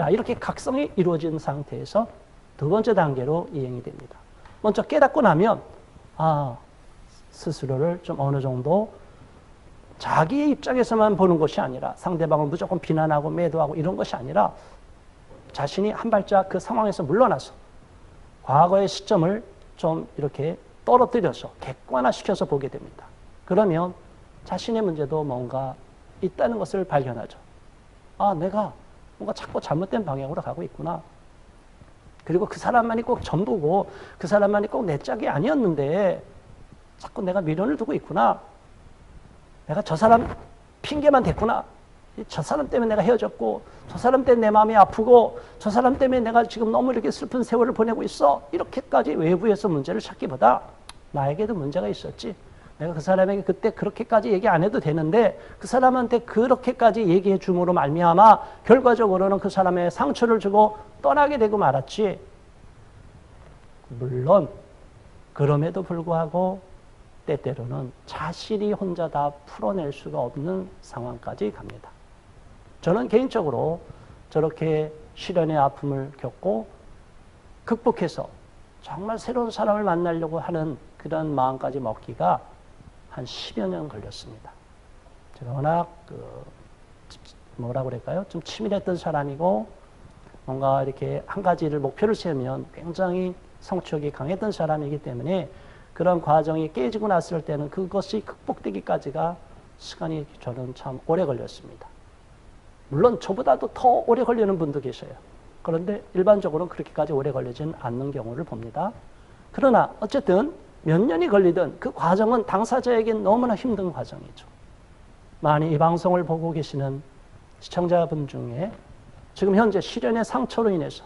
자, 이렇게 각성이 이루어진 상태에서 두 번째 단계로 이행이 됩니다. 먼저 깨닫고 나면 스스로를 좀 어느 정도 자기의 입장에서만 보는 것이 아니라 상대방을 무조건 비난하고 매도하고 이런 것이 아니라 자신이 한 발짝 그 상황에서 물러나서 과거의 시점을 좀 이렇게 떨어뜨려서 객관화시켜서 보게 됩니다. 그러면 자신의 문제도 뭔가 있다는 것을 발견하죠. 내가 뭔가 자꾸 잘못된 방향으로 가고 있구나. 그리고 그 사람만이 꼭 전부고 그 사람만이 꼭 내 짝이 아니었는데 자꾸 내가 미련을 두고 있구나. 내가 저 사람 핑계만 댔구나. 저 사람 때문에 내가 헤어졌고 저 사람 때문에 내 마음이 아프고 저 사람 때문에 내가 지금 너무 이렇게 슬픈 세월을 보내고 있어. 이렇게까지 외부에서 문제를 찾기보다 나에게도 문제가 있었지. 내가 그 사람에게 그때 그렇게까지 얘기 안 해도 되는데 그 사람한테 그렇게까지 얘기해 줌으로 말미암아 결과적으로는 그 사람의 상처를 주고 떠나게 되고 말았지. 물론 그럼에도 불구하고 때때로는 자신이 혼자 다 풀어낼 수가 없는 상황까지 갑니다. 저는 개인적으로 저렇게 시련의 아픔을 겪고 극복해서 정말 새로운 사람을 만나려고 하는 그런 마음까지 먹기가 한 10여 년 걸렸습니다. 제가 워낙 뭐라고 그럴까요? 좀 치밀했던 사람이고 뭔가 이렇게 한 가지를 목표를 세우면 굉장히 성취욕이 강했던 사람이기 때문에 그런 과정이 깨지고 났을 때는 그것이 극복되기까지가 시간이 저는 참 오래 걸렸습니다. 물론 저보다도 더 오래 걸리는 분도 계셔요. 그런데 일반적으로는 그렇게까지 오래 걸리지는 않는 경우를 봅니다. 그러나 어쨌든 몇 년이 걸리든 그 과정은 당사자에겐 너무나 힘든 과정이죠. 많이 이 방송을 보고 계시는 시청자분 중에 지금 현재 시련의 상처로 인해서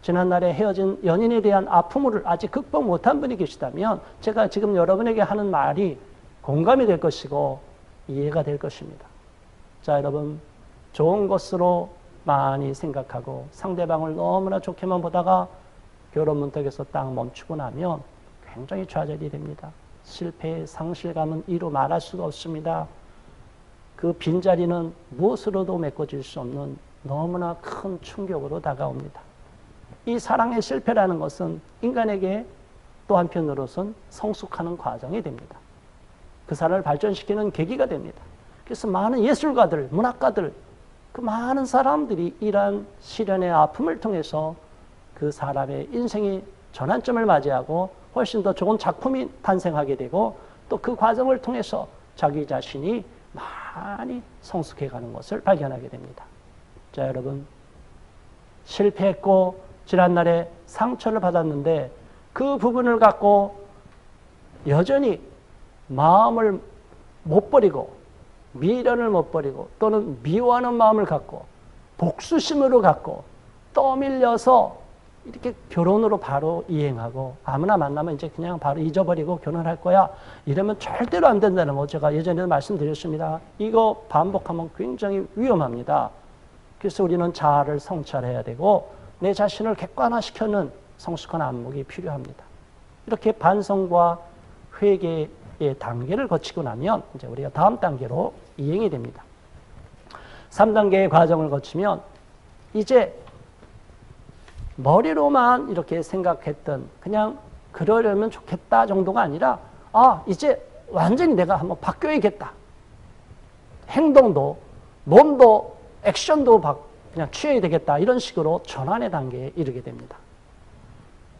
지난날에 헤어진 연인에 대한 아픔을 아직 극복 못한 분이 계시다면 제가 지금 여러분에게 하는 말이 공감이 될 것이고 이해가 될 것입니다. 자, 여러분, 좋은 것으로 많이 생각하고 상대방을 너무나 좋게만 보다가 결혼 문턱에서 딱 멈추고 나면 굉장히 좌절이 됩니다. 실패의 상실감은 이루 말할 수가 없습니다. 그 빈자리는 무엇으로도 메꿔질 수 없는 너무나 큰 충격으로 다가옵니다. 이 사랑의 실패라는 것은 인간에게 또 한편으로선 성숙하는 과정이 됩니다. 그 사람을 발전시키는 계기가 됩니다. 그래서 많은 예술가들, 문학가들, 그 많은 사람들이 이러한 시련의 아픔을 통해서 그 사람의 인생의 전환점을 맞이하고 훨씬 더 좋은 작품이 탄생하게 되고 또 그 과정을 통해서 자기 자신이 많이 성숙해가는 것을 발견하게 됩니다. 자, 여러분, 실패했고 지난날에 상처를 받았는데 그 부분을 갖고 여전히 마음을 못 버리고 미련을 못 버리고 또는 미워하는 마음을 갖고 복수심으로 갖고 떠밀려서 이렇게 결혼으로 바로 이행하고 아무나 만나면 이제 그냥 바로 잊어버리고 결혼할 거야. 이러면 절대로 안 된다는 거 제가 예전에도 말씀드렸습니다. 이거 반복하면 굉장히 위험합니다. 그래서 우리는 자아를 성찰해야 되고 내 자신을 객관화시켜는 성숙한 안목이 필요합니다. 이렇게 반성과 회개의 단계를 거치고 나면 이제 우리가 다음 단계로 이행이 됩니다. 3단계의 과정을 거치면 이제 머리로만 이렇게 생각했던 그냥 그러려면 좋겠다 정도가 아니라 이제 완전히 내가 한번 바뀌어야겠다. 행동도 몸도 액션도 그냥 취해야 되겠다. 이런 식으로 전환의 단계에 이르게 됩니다.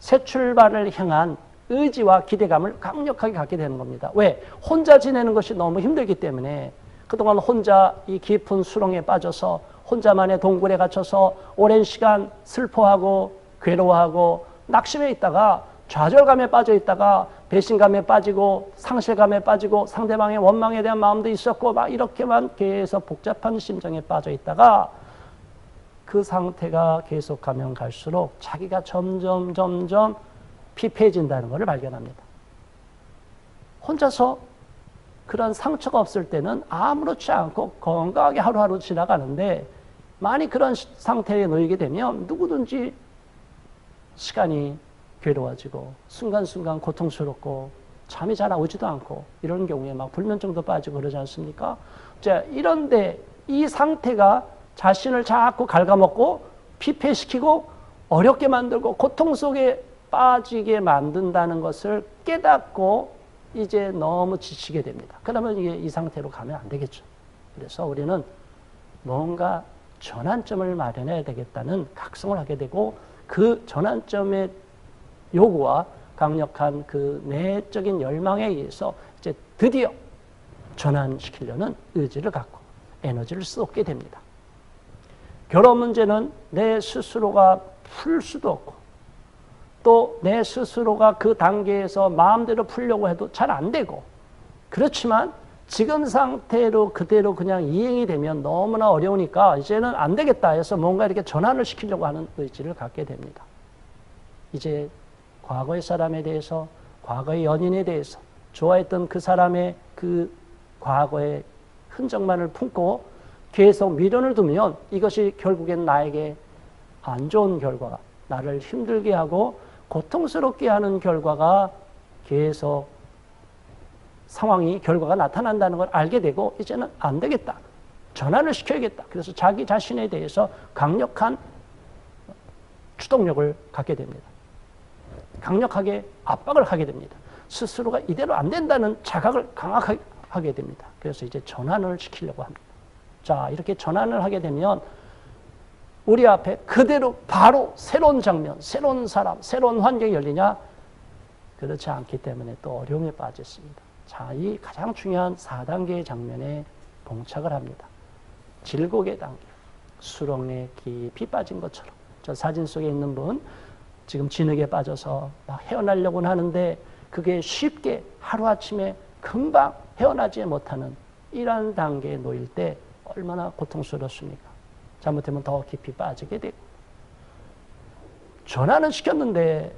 새 출발을 향한 의지와 기대감을 강력하게 갖게 되는 겁니다. 왜? 혼자 지내는 것이 너무 힘들기 때문에 그동안 혼자 이 깊은 수렁에 빠져서 혼자만의 동굴에 갇혀서 오랜 시간 슬퍼하고 괴로워하고 낙심해 있다가 좌절감에 빠져 있다가 배신감에 빠지고 상실감에 빠지고 상대방의 원망에 대한 마음도 있었고 막 이렇게만 계속 복잡한 심정에 빠져 있다가 그 상태가 계속 가면 갈수록 자기가 점점 피폐해진다는 것을 발견합니다. 혼자서 그런 상처가 없을 때는 아무렇지 않고 건강하게 하루하루 지나가는데 많이 그런 상태에 놓이게 되면 누구든지 시간이 괴로워지고 순간순간 고통스럽고 잠이 잘 오지도 않고 이런 경우에 막 불면증도 빠지고 그러지 않습니까? 자, 이런데 이 상태가 자신을 자꾸 갉아먹고 피폐시키고 어렵게 만들고 고통 속에 빠지게 만든다는 것을 깨닫고 이제 너무 지치게 됩니다. 그러면 이게 이 상태로 가면 안 되겠죠. 그래서 우리는 뭔가 전환점을 마련해야 되겠다는 각성을 하게 되고 그 전환점의 요구와 강력한 그 내적인 열망에 의해서 이제 드디어 전환시키려는 의지를 갖고 에너지를 쏟게 됩니다. 결혼 문제는 내 스스로가 풀 수도 없고 또 내 스스로가 그 단계에서 마음대로 풀려고 해도 잘 안 되고 그렇지만 지금 상태로 그대로 그냥 이행이 되면 너무나 어려우니까 이제는 안 되겠다 해서 뭔가 이렇게 전환을 시키려고 하는 의지를 갖게 됩니다. 이제 과거의 사람에 대해서, 과거의 연인에 대해서, 좋아했던 그 사람의 그 과거의 흔적만을 품고 계속 미련을 두면 이것이 결국엔 나에게 안 좋은 결과가, 나를 힘들게 하고 고통스럽게 하는 결과가 계속 결과가 나타난다는 걸 알게 되고 이제는 안 되겠다. 전환을 시켜야겠다. 그래서 자기 자신에 대해서 강력한 추동력을 갖게 됩니다. 강력하게 압박을 하게 됩니다. 스스로가 이대로 안 된다는 자각을 강하게 하게 됩니다. 그래서 이제 전환을 시키려고 합니다. 자, 이렇게 전환을 하게 되면 우리 앞에 그대로 바로 새로운 장면, 새로운 사람, 새로운 환경이 열리냐? 그렇지 않기 때문에 또 어려움에 빠졌습니다. 자, 이 가장 중요한 4단계의 장면에 봉착을 합니다. 질곡의 단계, 수렁에 깊이 빠진 것처럼. 저 사진 속에 있는 분, 지금 진흙에 빠져서 막 헤어나려고는 하는데 그게 쉽게 하루아침에 금방 헤어나지 못하는 이런 단계에 놓일 때 얼마나 고통스럽습니까? 잘못하면 더 깊이 빠지게 되고. 전환을 시켰는데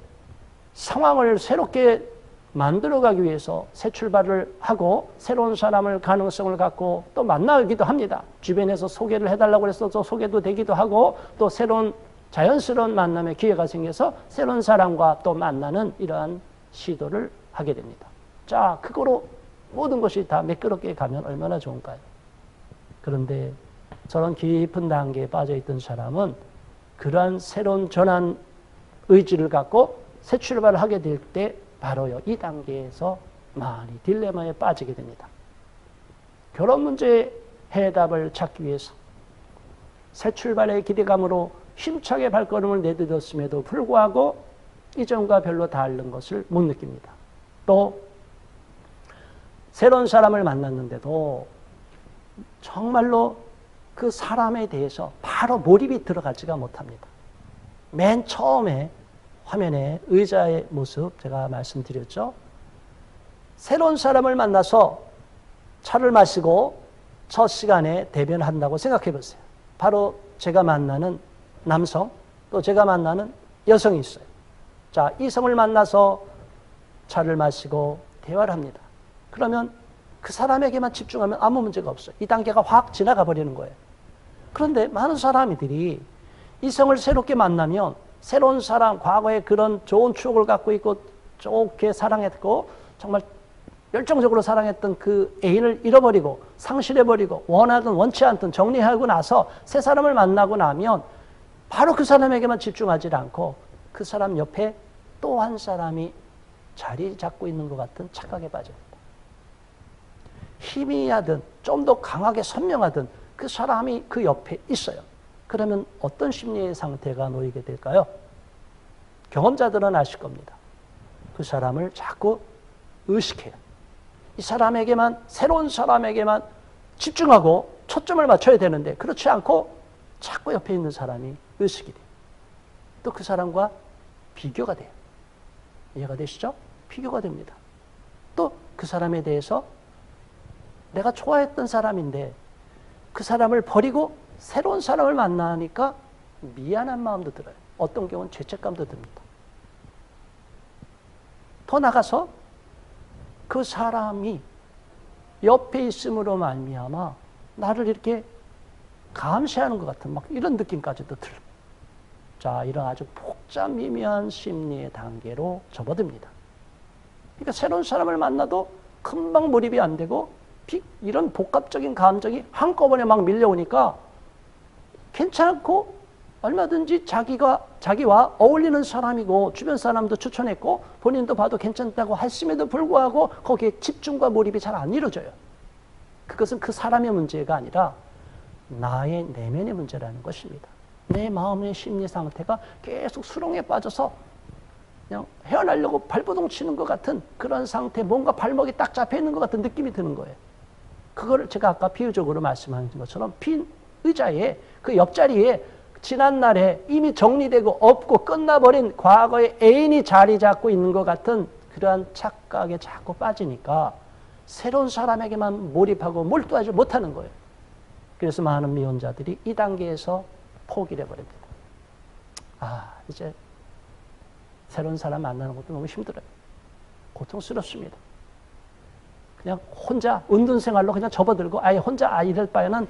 상황을 새롭게 만들어가기 위해서 새 출발을 하고 새로운 사람을 가능성을 갖고 또 만나기도 합니다. 주변에서 소개를 해달라고 해서 또 소개도 되기도 하고 또 새로운 자연스러운 만남의 기회가 생겨서 새로운 사람과 또 만나는 이러한 시도를 하게 됩니다. 자, 그거로 모든 것이 다 매끄럽게 가면 얼마나 좋을까요? 그런데 저런 깊은 단계에 빠져있던 사람은 그러한 새로운 전환 의지를 갖고 새 출발을 하게 될 때 바로요, 이 단계에서 많이 딜레마에 빠지게 됩니다. 결혼 문제의 해답을 찾기 위해서 새 출발의 기대감으로 힘차게 발걸음을 내딛었음에도 불구하고 이전과 별로 다른 것을 못 느낍니다. 또 새로운 사람을 만났는데도 정말로 그 사람에 대해서 바로 몰입이 들어가지가 못합니다. 맨 처음에 화면에 의자의 모습 제가 말씀드렸죠. 새로운 사람을 만나서 차를 마시고 첫 시간에 대변한다고 생각해 보세요. 바로 제가 만나는 남성, 또 제가 만나는 여성이 있어요. 자, 이성을 만나서 차를 마시고 대화를 합니다. 그러면 그 사람에게만 집중하면 아무 문제가 없어요. 이 단계가 확 지나가 버리는 거예요. 그런데 많은 사람들이 이성을 새롭게 만나면 새로운 사람, 과거에 그런 좋은 추억을 갖고 있고 좋게 사랑했고 정말 열정적으로 사랑했던 그 애인을 잃어버리고 상실해버리고 원하든 원치 않든 정리하고 나서 새 사람을 만나고 나면 바로 그 사람에게만 집중하지 않고 그 사람 옆에 또 한 사람이 자리 잡고 있는 것 같은 착각에 빠집니다. 희미하든 좀 더 강하게 선명하든 그 사람이 그 옆에 있어요. 그러면 어떤 심리의 상태가 놓이게 될까요? 경험자들은 아실 겁니다. 그 사람을 자꾸 의식해요. 이 사람에게만, 새로운 사람에게만 집중하고 초점을 맞춰야 되는데 그렇지 않고 자꾸 옆에 있는 사람이 의식이 돼요. 또 그 사람과 비교가 돼요. 이해가 되시죠? 비교가 됩니다. 또 그 사람에 대해서 내가 좋아했던 사람인데 그 사람을 버리고 새로운 사람을 만나니까 미안한 마음도 들어요. 어떤 경우는 죄책감도 듭니다. 더 나가서 그 사람이 옆에 있음으로 말미암아 나를 이렇게 감시하는 것 같은 막 이런 느낌까지도 들고. 자, 이런 아주 복잡 미묘한 심리의 단계로 접어듭니다. 그러니까 새로운 사람을 만나도 금방 몰입이 안 되고 이런 복합적인 감정이 한꺼번에 막 밀려오니까 괜찮고 얼마든지 자기와 어울리는 사람이고 주변 사람도 추천했고 본인도 봐도 괜찮다고 했음에도 불구하고 거기에 집중과 몰입이 잘 안 이루어져요. 그것은 그 사람의 문제가 아니라 나의 내면의 문제라는 것입니다. 내 마음의 심리 상태가 계속 수렁에 빠져서 그냥 헤어나려고 발버둥 치는 것 같은 그런 상태, 뭔가 발목이 딱 잡혀 있는 것 같은 느낌이 드는 거예요. 그거를 제가 아까 비유적으로 말씀하신 것처럼 빈 의자에 그 옆자리에 지난날에 이미 정리되고 없고 끝나버린 과거의 애인이 자리 잡고 있는 것 같은 그러한 착각에 자꾸 빠지니까 새로운 사람에게만 몰입하고 몰두하지 못하는 거예요. 그래서 많은 미혼자들이 이 단계에서 포기를 해버립니다. 이제 새로운 사람 만나는 것도 너무 힘들어요. 고통스럽습니다. 그냥 혼자 은둔생활로 그냥 접어들고 아예 혼자 이럴 바에는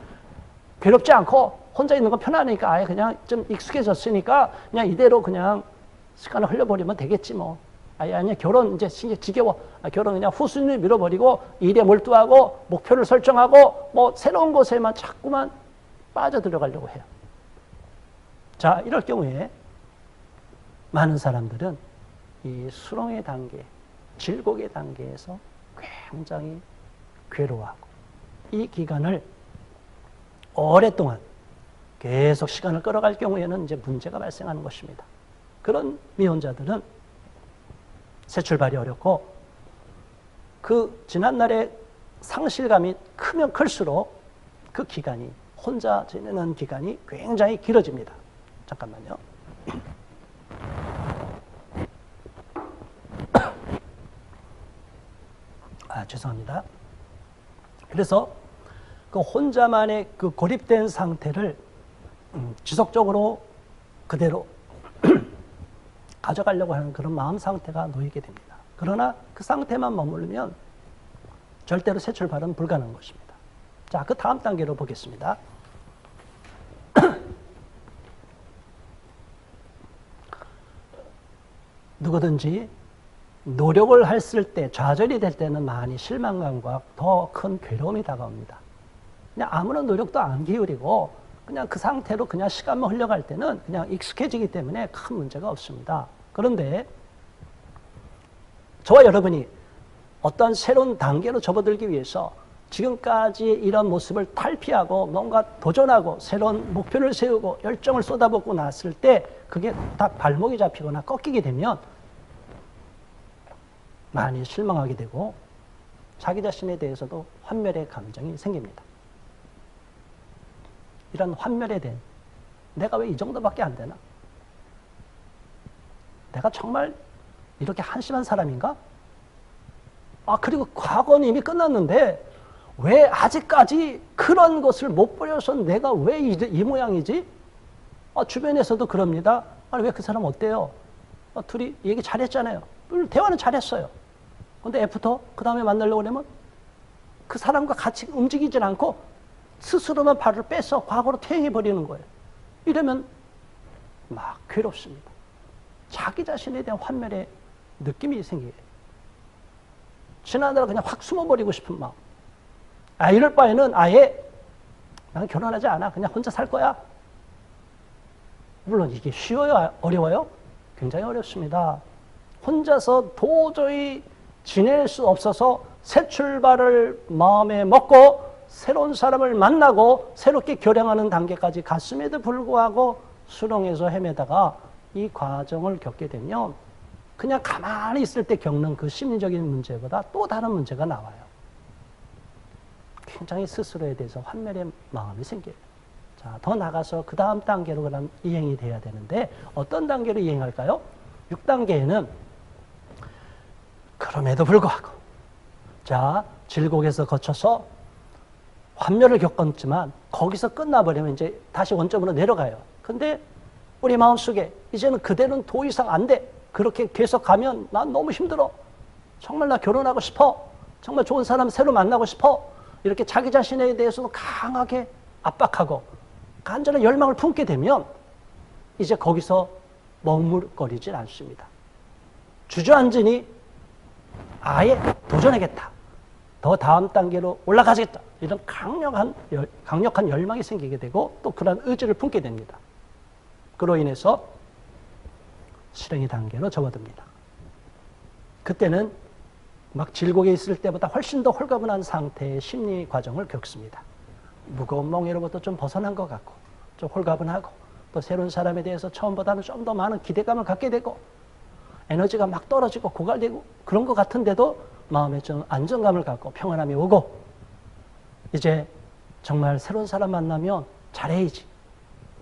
괴롭지 않고 혼자 있는 건 편하니까 아예 그냥 좀 익숙해졌으니까 그냥 이대로 그냥 시간을 흘려버리면 되겠지 뭐. 아니 결혼 이제 지겨워. 결혼 그냥 후순위를 밀어버리고 일에 몰두하고 목표를 설정하고 뭐 새로운 곳에만 자꾸만 빠져들어가려고 해요. 자, 이럴 경우에 많은 사람들은 이 수렁의 단계, 질곡의 단계에서 굉장히 괴로워하고 이 기간을 오랫동안 계속 시간을 끌어갈 경우에는 이제 문제가 발생하는 것입니다. 그런 미혼자들은 새 출발이 어렵고 그 지난날의 상실감이 크면 클수록 그 기간이 혼자 지내는 기간이 굉장히 길어집니다. 잠깐만요. 죄송합니다. 그래서 그 혼자만의 그 고립된 상태를 지속적으로 그대로 가져가려고 하는 그런 마음 상태가 놓이게 됩니다. 그러나 그 상태만 머무르면 절대로 새 출발은 불가능한 것입니다. 자, 그 다음 단계로 보겠습니다. 누구든지 노력을 했을 때, 좌절이 될 때는 많이 실망감과 더 큰 괴로움이 다가옵니다. 그냥 아무런 노력도 안 기울이고 그냥 그 상태로 그냥 시간만 흘러갈 때는 그냥 익숙해지기 때문에 큰 문제가 없습니다. 그런데 저와 여러분이 어떤 새로운 단계로 접어들기 위해서 지금까지 이런 모습을 탈피하고 뭔가 도전하고 새로운 목표를 세우고 열정을 쏟아붓고 났을 때 그게 딱 발목이 잡히거나 꺾이게 되면 많이 실망하게 되고 자기 자신에 대해서도 환멸의 감정이 생깁니다. 이런 환멸에 대한 내가 왜 이 정도밖에 안 되나? 내가 정말 이렇게 한심한 사람인가? 그리고 과거는 이미 끝났는데 왜 아직까지 그런 것을 못 버려서 내가 왜 이 모양이지? 주변에서도 그럽니다. 왜 그 사람 어때요? 둘이 얘기 잘했잖아요. 대화는 잘했어요. 근데 애프터 그 다음에 만나려고 하면 그 사람과 같이 움직이질 않고 스스로만 발을 빼서 과거로 퇴행해버리는 거예요. 이러면 막 괴롭습니다. 자기 자신에 대한 환멸의 느낌이 생겨요. 지나다가 그냥 확 숨어버리고 싶은 마음. 이럴 바에는 아예 나는 결혼하지 않아. 그냥 혼자 살 거야. 물론 이게 쉬워요? 어려워요? 굉장히 어렵습니다. 혼자서 도저히 지낼 수 없어서 새 출발을 마음에 먹고 새로운 사람을 만나고 새롭게 결행하는 단계까지 갔음에도 불구하고 수렁에서 헤매다가 이 과정을 겪게 되면 그냥 가만히 있을 때 겪는 그 심리적인 문제보다 또 다른 문제가 나와요. 굉장히 스스로에 대해서 환멸의 마음이 생겨요. 자, 더 나가서 그 다음 단계로 그럼 이행이 돼야 되는데 어떤 단계로 이행할까요? 6단계에는 그럼에도 불구하고 자, 질곡에서 거쳐서 환멸을 겪었지만 거기서 끝나버리면 이제 다시 원점으로 내려가요. 근데 우리 마음속에 이제는 그대로는 더 이상 안 돼. 그렇게 계속 가면 난 너무 힘들어. 정말 나 결혼하고 싶어. 정말 좋은 사람 새로 만나고 싶어. 이렇게 자기 자신에 대해서도 강하게 압박하고 간절한 열망을 품게 되면 이제 거기서 머물거리질 않습니다. 주저앉으니 아예 도전하겠다. 더 다음 단계로 올라가겠다. 이런 강력한 열망이 생기게 되고 또 그런 의지를 품게 됩니다. 그로 인해서 실행의 단계로 접어듭니다. 그때는 막 질곡에 있을 때보다 훨씬 더 홀가분한 상태의 심리 과정을 겪습니다. 무거운 멍에로부터 좀 벗어난 것 같고, 좀 홀가분하고, 또 새로운 사람에 대해서 처음보다는 좀 더 많은 기대감을 갖게 되고, 에너지가 막 떨어지고 고갈되고 그런 것 같은데도 마음에 좀 안정감을 갖고 평안함이 오고, 이제 정말 새로운 사람 만나면 잘해야지.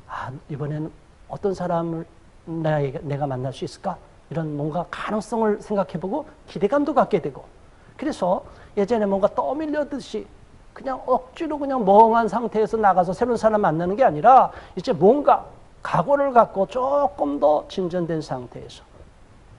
아, 이번에는 어떤 사람을 내가 만날 수 있을까? 이런 뭔가 가능성을 생각해보고 기대감도 갖게 되고, 그래서 예전에 뭔가 떠밀려듯이 그냥 억지로 그냥 멍한 상태에서 나가서 새로운 사람 만나는 게 아니라 이제 뭔가 각오를 갖고 조금 더 진전된 상태에서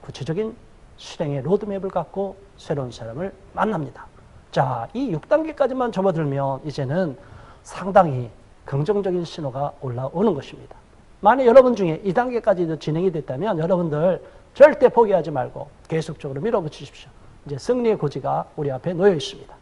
구체적인 실행의 로드맵을 갖고 새로운 사람을 만납니다. 자, 이 6단계까지만 접어들면 이제는 상당히 긍정적인 신호가 올라오는 것입니다. 만약 여러분 중에 2단계까지도 진행이 됐다면 여러분들 절대 포기하지 말고 계속적으로 밀어붙이십시오. 이제 승리의 고지가 우리 앞에 놓여 있습니다.